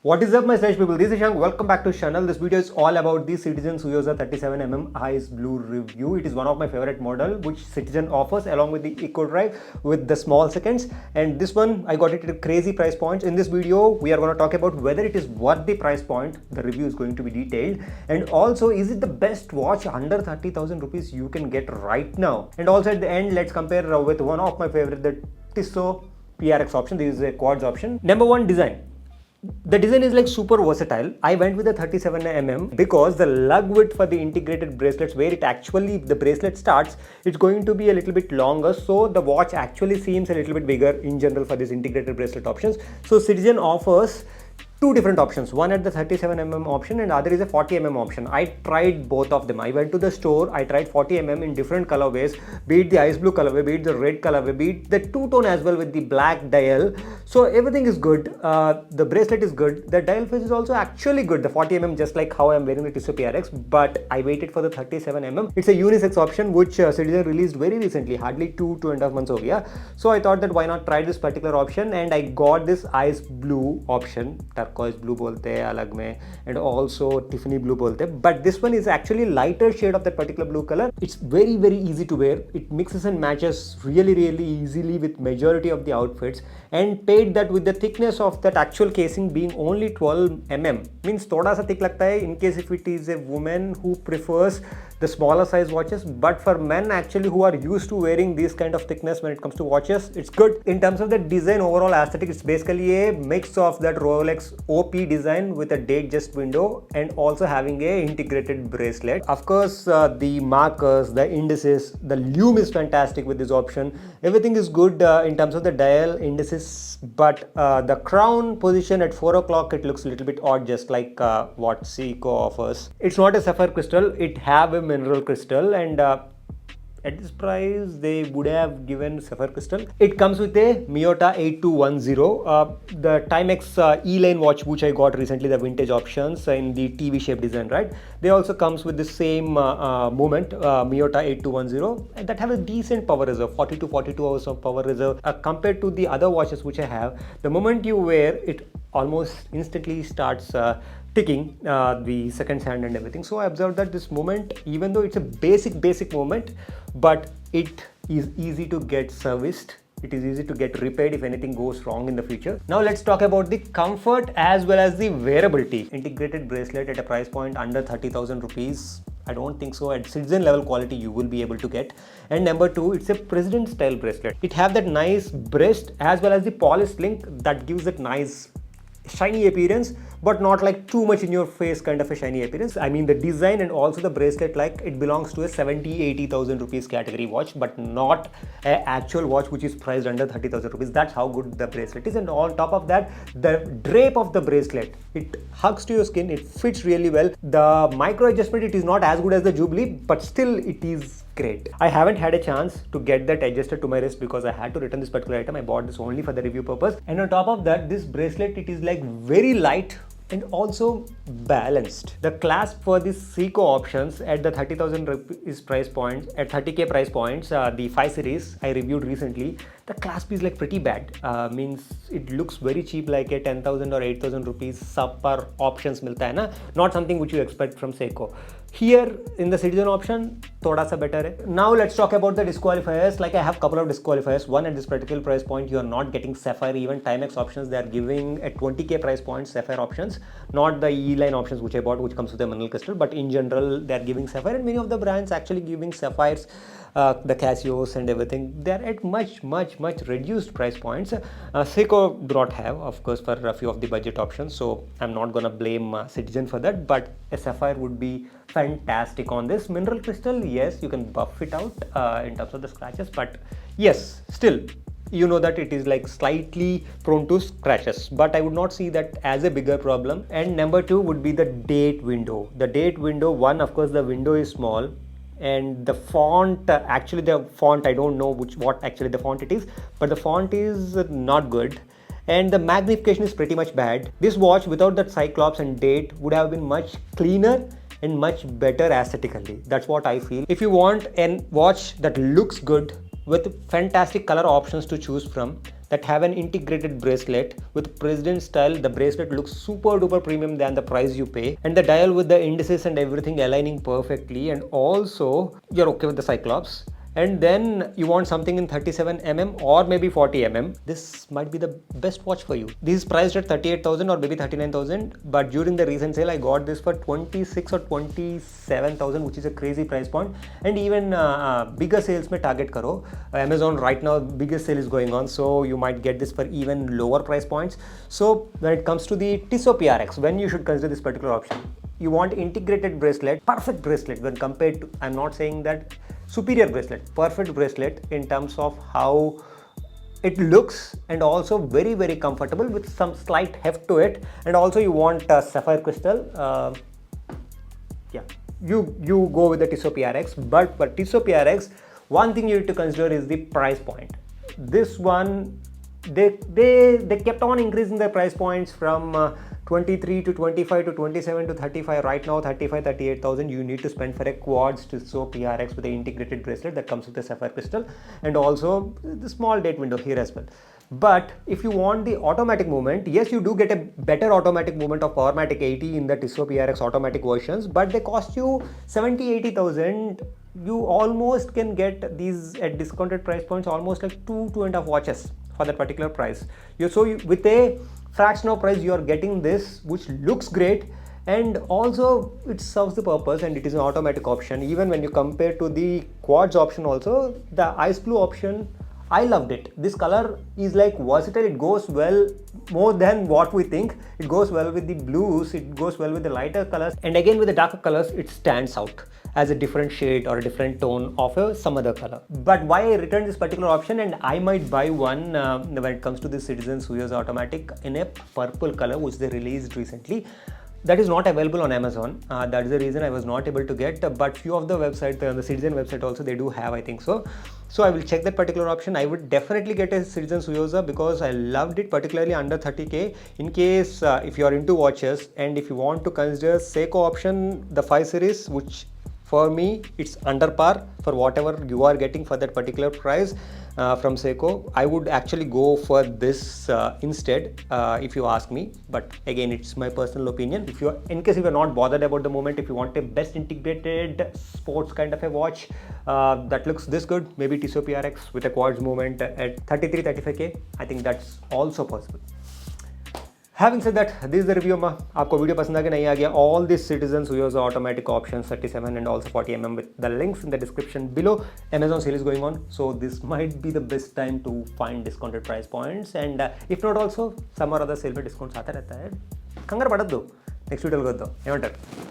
What is up my Slash people, this is Shank. Welcome back to channel. This video is all about the Citizen Tsuyosa 37mm Ice Blue review. It is one of my favorite model which Citizen offers along with the Eco Drive with the small seconds, and this one I got it at crazy price points. In this video we are going to talk about whether it is worth the price point. The review is going to be detailed, and also is it the best watch under 30,000 rupees you can get right now. And also at the end let's compare with one of my favorite, the Tissot PRX option. This is a quads option. Number one, design. The design is like super versatile. I went with the 37mm because the lug width for the integrated bracelets, where it actually the bracelet starts, it's going to be a little bit longer, so the watch actually seems a little bit bigger in general for these integrated bracelet options. So Citizen offers two different options, one at the 37mm option and other is a 40mm option. I tried both of them. I went to the store, I tried 40mm in different colorways, be it the ice blue colorway, be it the red colorway, be it the two-tone as well with the black dial. So everything is good. The bracelet is good. The dial face is also actually good. The 40mm, just like how I'm wearing the Tissot PRX, but I waited for the 37mm. It's a unisex option which Citizen released very recently, hardly 2.5 months ago. Yeah. So I thought that why not try this particular option, and I got this ice blue option. Turquoise blue bolte hai alag mein, and also Tiffany blue bolte, but this one is actually lighter shade of that particular blue color. It's very easy to wear. It mixes and matches really easily with majority of the outfits, and paired that with the thickness of that actual casing being only 12mm means thoda sa thick lagta hai in case if it is a woman who prefers the smaller size watches. But for men actually who are used to wearing this kind of thickness when it comes to watches, it's good. In terms of the design, overall aesthetic, it's basically a mix of that Rolex OP design with a date just window and also having a integrated bracelet. Of course, the markers, the indices, the lume is fantastic with this option. Everything is good in terms of the dial indices, but the crown position at 4 o'clock, it looks a little bit odd, just like what SEIKO offers. It's not a sapphire crystal, it have a mineral crystal, and at this price they would have given sapphire crystal. It comes with a Miyota 8210, the Timex E-line watch which I got recently, the vintage options in the TV shape design, right? They also comes with the same movement, Miyota 8210, and that have a decent power reserve, 40 to 42 hours of power reserve compared to the other watches which I have. The moment you wear it, almost instantly starts ticking the seconds hand and everything. So I observed that this moment, even though it's a basic moment, but it is easy to get serviced. It is easy to get repaired if anything goes wrong in the future. Now let's talk about the comfort as well as the wearability. Integrated bracelet at a price point under 30,000 rupees. I don't think so. At Citizen level quality you will be able to get. And number two, it's a president style bracelet. It have that nice breast as well as the polished link that gives it nice shiny appearance, but not like too much in your face kind of a shiny appearance. I mean the design and also the bracelet, like it belongs to a 70,000-80,000 rupees category watch, but not an actual watch which is priced under 30,000 rupees. That's how good the bracelet is. And on top of that, the drape of the bracelet, it hugs to your skin, it fits really well. The micro adjustment, it is not as good as the Jubilee, but still it is great. I haven't had a chance to get that adjusted to my wrist because I had to return this particular item. I bought this only for the review purpose. And on top of that, this bracelet, it is like very light and also balanced. The clasp for the SEIKO options at the 30,000 rupees price point, at 30k price points, the 5 series I reviewed recently, the clasp is like pretty bad. Means it looks very cheap, like a 10,000 or 8,000 rupees subpar options milta hai na, not something which you expect from SEIKO. Here in the Citizen option, thoda sa better hai. Now let's talk about the disqualifiers. Like I have couple of disqualifiers. One, at this particular price point you are not getting Sapphire. Even Timex options, they are giving at 20k price point Sapphire options, not the E-line options which I bought, which comes with a mineral crystal, but in general they are giving Sapphire, and many of the brands actually giving Sapphires, the Casios and everything, they are at much reduced price points. SEIKO do not have, of course, for a few of the budget options, so I'm not gonna blame Citizen for that, but a Sapphire would be fantastic on this. Mineral crystal, yes, you can buff it out in terms of the scratches, but yes, still you know that it is like slightly prone to scratches, but I would not see that as a bigger problem. And number two would be the date window. The date window, one, of course the window is small, and the font, actually the font, I don't know what actually the font it is, but the font is not good, and the magnification is pretty much bad. This watch without that Cyclops and date would have been much cleaner and much better aesthetically. That's what I feel. If you want a watch that looks good with fantastic color options to choose from, that have an integrated bracelet with president style. The bracelet looks super duper premium than the price you pay, and the dial with the indices and everything aligning perfectly, and also you're okay with the Cyclops. And then you want something in 37mm or maybe 40mm, this might be the best watch for you. This is priced at 38,000 or maybe 39,000, but during the recent sale I got this for 26 or 27,000, which is a crazy price point. And even bigger sales mein target karo. Amazon right now biggest sale is going on, so you might get this for even lower price points. So when it comes to the Tsuyosa PRX, when you should consider this particular option, you want integrated bracelet, perfect bracelet when compared to, I'm not saying that superior bracelet, perfect bracelet in terms of how it looks, and also very very comfortable with some slight heft to it. And also you want sapphire crystal. Yeah, you go with the Tsuyosa PRX, but for Tsuyosa PRX, one thing you need to consider is the price point. This one, they kept on increasing their price points from 23 to 25 to 27 to 35. Right now 35, 38,000 you need to spend for a quads Tsuyosa PRX with the integrated bracelet that comes with the sapphire crystal, and also the small date window here as well. But if you want the automatic movement, yes, you do get a better automatic movement of Powermatic 80 in the Tsuyosa PRX automatic versions, but they cost you 70-80,000. You almost can get these at discounted price points, almost like two and a half watches for that particular price. With a fraction of price you are getting this, which looks great, and also it serves the purpose, and it is an automatic option. Even when you compare to the quads option, also the ice blue option, I loved it. This color is like versatile. It goes well more than what we think. It goes well with the blues, it goes well with the lighter colors, and again with the darker colors it stands out as a different shade or a different tone of some other color. But why I returned this particular option, and I might buy one when it comes to the Citizen Tsuyosa automatic in a purple color which they released recently. That is not available on Amazon. That is the reason I was not able to get, but few of the websites, the Citizen website also, they do have, I think so. So I will check that particular option. I would definitely get a Citizen Tsuyosa because I loved it, particularly under 30k. In case if you are into watches, and if you want to consider SEIKO option, the 5 series, which for me it's under par for whatever you are getting for that particular price from SEIKO, I would actually go for this instead if you ask me. But again, it's my personal opinion. In case if you're not bothered about the moment, if you want a best integrated sports kind of a watch that looks this good, maybe Tsuyosa PRX with a quads movement at 33-35k, I think that's also possible. Having said that, this is the review. आपको video पसंद आ गया नहीं आ गया, all these Citizen Tsuyosa automatic options 37 and also 40mm with the links in the description below. Amazon sale is going on, so this might be the best time to find discounted price points, and if not also some or other sale पे discounts आता रहता है. कंगार पड़त दो, next video को दो, ఏమంటారు?